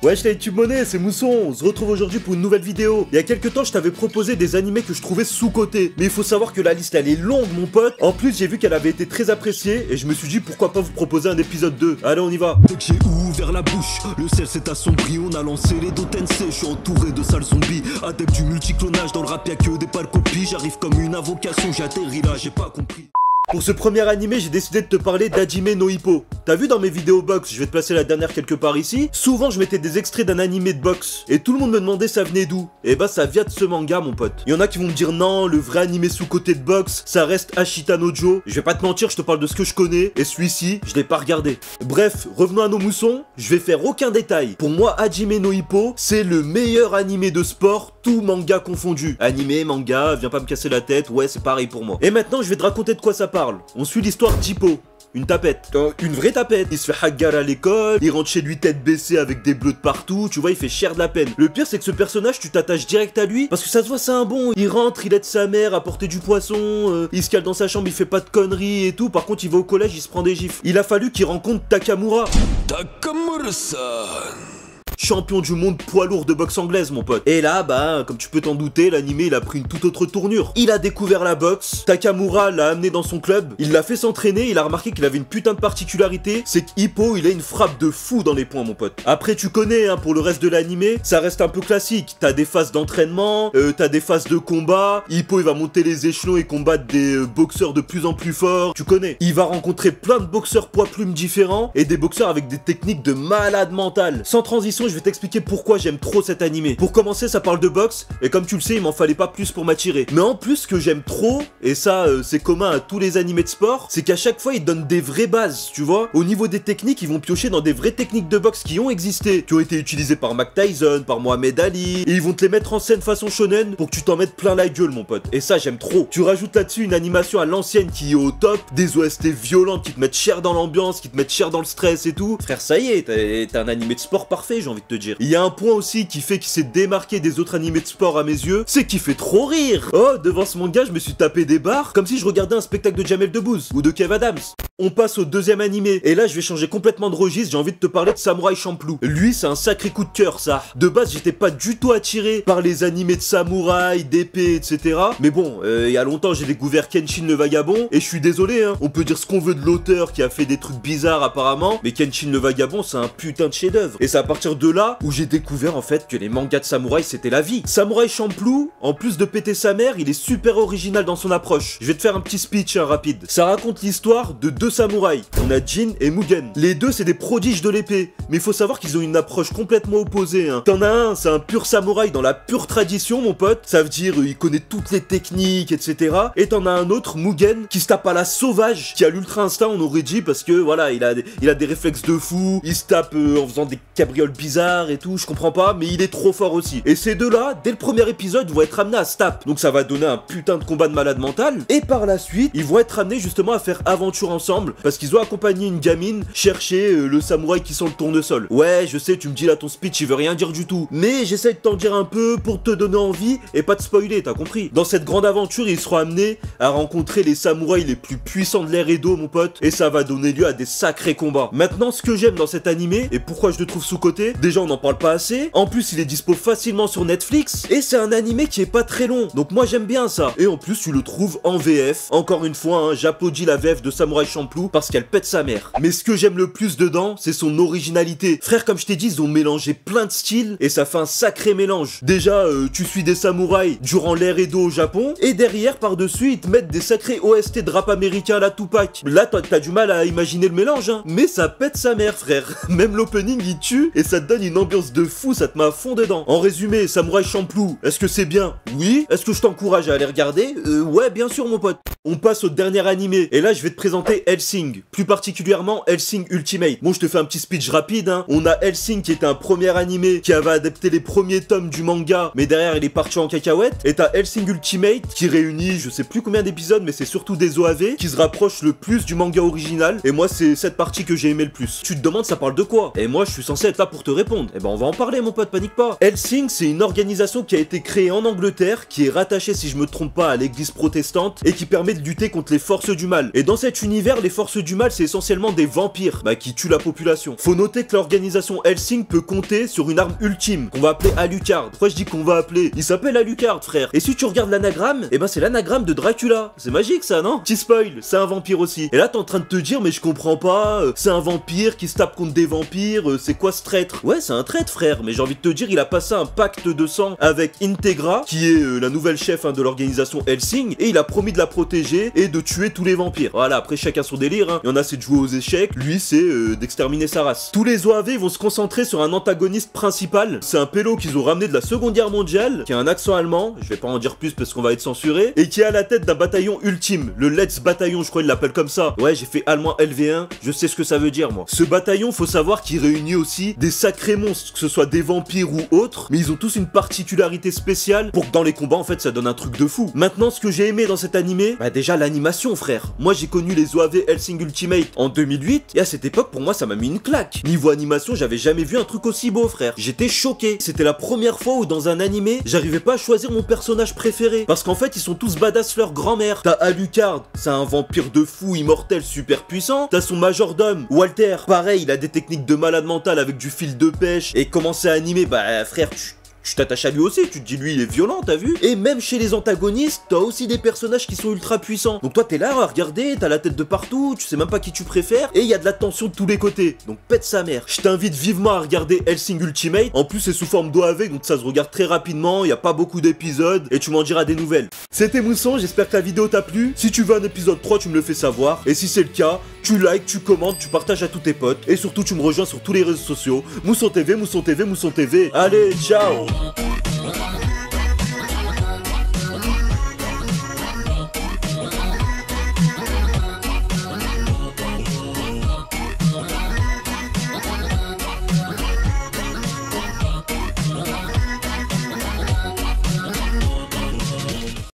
Wesh la YouTube monnaie, c'est Mousson, on se retrouve aujourd'hui pour une nouvelle vidéo. Il y a quelques temps je t'avais proposé des animés que je trouvais sous-cotés, mais il faut savoir que la liste elle est longue mon pote. En plus j'ai vu qu'elle avait été très appréciée et je me suis dit pourquoi pas vous proposer un épisode 2. Allez on y va. Dès que j'ai ouvert la bouche, le ciel s'est assombri, on a lancé les Dotensei. Je suis entouré de sales zombies, adepte du multiclonage. Dans le rap y'a que des pâles copies, j'arrive comme une invocation, j'ai atterri là, j'ai pas compris. Pour ce premier animé, j'ai décidé de te parler d'Hajime no Ippo. T'as vu dans mes vidéos box, je vais te placer la dernière quelque part ici, souvent je mettais des extraits d'un animé de boxe, et tout le monde me demandait ça venait d'où. Et bah ça vient de ce manga mon pote. Il y en a qui vont me dire non, le vrai animé sous-côté de boxe, ça reste Ashita no Joe. Je vais pas te mentir, je te parle de ce que je connais, et celui-ci, je l'ai pas regardé. Bref, revenons à nos moussons, je vais faire aucun détail. Pour moi, Hajime no Ippo, c'est le meilleur animé de sport, tout manga confondu. Animé, manga, viens pas me casser la tête, ouais c'est pareil pour moi. Et maintenant je vais te raconter de quoi ça parle. On suit l'histoire d'Hippo. Une tapette. Une vraie tapette. Il se fait hagar à l'école, il rentre chez lui tête baissée avec des bleus de partout, tu vois, il fait cher de la peine. Le pire, c'est que ce personnage, tu t'attaches direct à lui, parce que ça se voit, c'est un bon. Il rentre, il aide sa mère à porter du poisson, il se cale dans sa chambre, il fait pas de conneries et tout. Par contre, il va au collège, il se prend des gifles. Il a fallu qu'il rencontre Takamura. Takamura-san, Champion du monde poids lourd de boxe anglaise mon pote. Et là bah comme tu peux t'en douter, l'animé il a pris une toute autre tournure. Il a découvert la boxe, Takamura l'a amené dans son club, il l'a fait s'entraîner, il a remarqué qu'il avait une putain de particularité, c'est qu'Hippo il a une frappe de fou dans les poings mon pote. Après tu connais hein, pour le reste de l'animé, ça reste un peu classique, t'as des phases d'entraînement, t'as des phases de combat, Hippo il va monter les échelons et combattre des boxeurs de plus en plus forts, tu connais. Il va rencontrer plein de boxeurs poids plumes différents et des boxeurs avec des techniques de malade mental. Sans transition, je vais t'expliquer pourquoi j'aime trop cet animé. Pour commencer, ça parle de boxe, et comme tu le sais, il m'en fallait pas plus pour m'attirer. Mais en plus, ce que j'aime trop, et ça c'est commun à tous les animés de sport, c'est qu'à chaque fois ils donnent des vraies bases, tu vois. Au niveau des techniques, ils vont piocher dans des vraies techniques de boxe qui ont existé, qui ont été utilisées par Mike Tyson, par Mohamed Ali, et ils vont te les mettre en scène façon shonen pour que tu t'en mettes plein la gueule mon pote. Et ça j'aime trop. Tu rajoutes là-dessus une animation à l'ancienne qui est au top, des OST violentes qui te mettent cher dans l'ambiance, qui te mettent cher dans le stress et tout. Frère, ça y est, t'as un animé de sport parfait, j'ai envie de te dire. Il y a un point aussi qui fait qu'il s'est démarqué des autres animés de sport à mes yeux, c'est qu'il fait trop rire. Oh, devant ce manga, je me suis tapé des barres comme si je regardais un spectacle de Jamel Debbouze ou de Kev Adams. On passe au deuxième animé, et là je vais changer complètement de registre, j'ai envie de te parler de Samurai Champloo. Lui c'est un sacré coup de cœur ça. De base j'étais pas du tout attiré par les animés de samouraï, d'épée, etc. Mais bon, il y a longtemps j'ai découvert Kenshin le Vagabond, et je suis désolé hein, on peut dire ce qu'on veut de l'auteur qui a fait des trucs bizarres apparemment, mais Kenshin le Vagabond c'est un putain de chef d'œuvre. Et c'est à partir de là où j'ai découvert en fait que les mangas de samouraï c'était la vie. Samurai Champloo, en plus de péter sa mère, il est super original dans son approche. Je vais te faire un petit speech hein, rapide. Ça raconte l'histoire de deux samouraïs. On a Jin et Mugen. Les deux c'est des prodiges de l'épée, mais il faut savoir qu'ils ont une approche complètement opposée hein. T'en as un, c'est un pur samouraï dans la pure tradition mon pote, ça veut dire il connaît toutes les techniques etc. Et t'en as un autre, Mugen, qui se tape à la sauvage, qui a l'ultra instinct on aurait dit, parce que voilà il a des réflexes de fou, il se tape en faisant des cabrioles bizarres et tout, je comprends pas, mais il est trop fort aussi. Et ces deux-là, dès le premier épisode, vont être amenés à se taper. Donc ça va donner un putain de combat de malade mental. Et par la suite, ils vont être amenés justement à faire aventure ensemble, parce qu'ils ont accompagné une gamine chercher le samouraï qui sent le tournesol. Ouais, je sais, tu me dis là ton speech, il veut rien dire du tout. Mais j'essaie de t'en dire un peu pour te donner envie et pas te spoiler, t'as compris. Dans cette grande aventure, ils seront amenés à rencontrer les samouraïs les plus puissants de l'air et d'eau, mon pote. Et ça va donner lieu à des sacrés combats. Maintenant, ce que j'aime dans cet animé, et pourquoi je le trouve sous-coté, déjà on n'en parle pas assez. En plus, il est dispo facilement sur Netflix, et c'est un animé qui est pas très long, donc moi j'aime bien ça. Et en plus tu le trouves en VF, encore une fois hein, j'applaudis la VF de Samurai Champloo parce qu'elle pète sa mère. Mais ce que j'aime le plus dedans, c'est son originalité. Frère, comme je t'ai dit, ils ont mélangé plein de styles, et ça fait un sacré mélange. Déjà, tu suis des samouraïs durant l'ère Edo au Japon, et derrière, par-dessus, ils te mettent des sacrés OST de rap américain à la Tupac. Là, toi, t'as du mal à imaginer le mélange, hein. Mais ça pète sa mère, frère. Même l'opening, il tue, et ça te donne une ambiance de fou, ça te met à fond dedans. En résumé, Samurai Champloo, est-ce que c'est bien? Oui. Est-ce que je t'encourage à aller regarder? Ouais, bien sûr, mon pote. On passe au dernier animé, et là, je vais te présenter Hellsing, plus particulièrement Hellsing Ultimate. Bon, je te fais un petit speech rapide, hein. On a Hellsing qui était un premier animé qui avait adapté les premiers tomes du manga, mais derrière, il est parti en cacahuète. Et t'as Hellsing Ultimate qui réunit, je sais plus combien d'épisodes, mais c'est surtout des OAV qui se rapprochent le plus du manga original. Et moi, c'est cette partie que j'ai aimé le plus. Tu te demandes, ça parle de quoi? Et moi, je suis censé être là pour te répondre. répondre. Eh ben on va en parler mon pote, panique pas. Hellsing, c'est une organisation qui a été créée en Angleterre, qui est rattachée si je me trompe pas à l'église protestante et qui permet de lutter contre les forces du mal. Et dans cet univers, les forces du mal c'est essentiellement des vampires, qui tuent la population. Faut noter que l'organisation Hellsing peut compter sur une arme ultime, qu'on va appeler Alucard. Pourquoi je dis qu'on va appeler? Il s'appelle Alucard frère. Et si tu regardes l'anagramme, eh ben c'est l'anagramme de Dracula. C'est magique ça non? Petit spoil, c'est un vampire aussi. Et là t'es en train de te dire mais je comprends pas, c'est un vampire qui se tape contre des vampires, c'est quoi ce traître? Ouais c'est un traître frère, mais j'ai envie de te dire il a passé un pacte de sang avec Integra, qui est la nouvelle chef de l'organisation Hellsing, et il a promis de la protéger et de tuer tous les vampires. Voilà, après chacun son délire, hein. Il y en a c'est de jouer aux échecs, lui c'est d'exterminer sa race. Tous les OAV vont se concentrer sur un antagoniste principal, c'est un pélo qu'ils ont ramené de la Seconde Guerre mondiale, qui a un accent allemand, je vais pas en dire plus parce qu'on va être censuré, et qui est à la tête d'un bataillon ultime, le Let's Bataillon, je crois qu'il l'appelle comme ça. Ouais, j'ai fait allemand LV1, je sais ce que ça veut dire moi. Ce bataillon, faut savoir qu'il réunit aussi des sacrés monstres, que ce soit des vampires ou autres, mais ils ont tous une particularité spéciale pour que dans les combats en fait ça donne un truc de fou. Maintenant ce que j'ai aimé dans cet animé, déjà l'animation frère. Moi j'ai connu les OAV Hellsing Ultimate en 2008 et à cette époque pour moi ça m'a mis une claque. Niveau animation j'avais jamais vu un truc aussi beau frère. J'étais choqué. C'était la première fois où dans un animé j'arrivais pas à choisir mon personnage préféré. Parce qu'en fait ils sont tous badass leur grand-mère. T'as Alucard, c'est un vampire de fou immortel super puissant. T'as son majordome, Walter, pareil il a des techniques de malade mental avec du fil de pêche. Et commencer à animer, frère tu t'attaches à lui aussi, tu te dis lui il est violent, t'as vu? Et même chez les antagonistes, t'as aussi des personnages qui sont ultra puissants. Donc toi t'es là à regarder, t'as la tête de partout, tu sais même pas qui tu préfères, et il y a de la tension de tous les côtés. Donc pète sa mère. Je t'invite vivement à regarder Hellsing Ultimate. En plus c'est sous forme d'OAV, donc ça se regarde très rapidement, il y a pas beaucoup d'épisodes, et tu m'en diras des nouvelles. C'était Mousson, j'espère que la vidéo t'a plu. Si tu veux un épisode 3, tu me le fais savoir. Et si c'est le cas, tu likes, tu commentes, tu partages à tous tes potes. Et surtout tu me rejoins sur tous les réseaux sociaux. Mousson TV, Mousson TV, Mousson TV. Allez, ciao!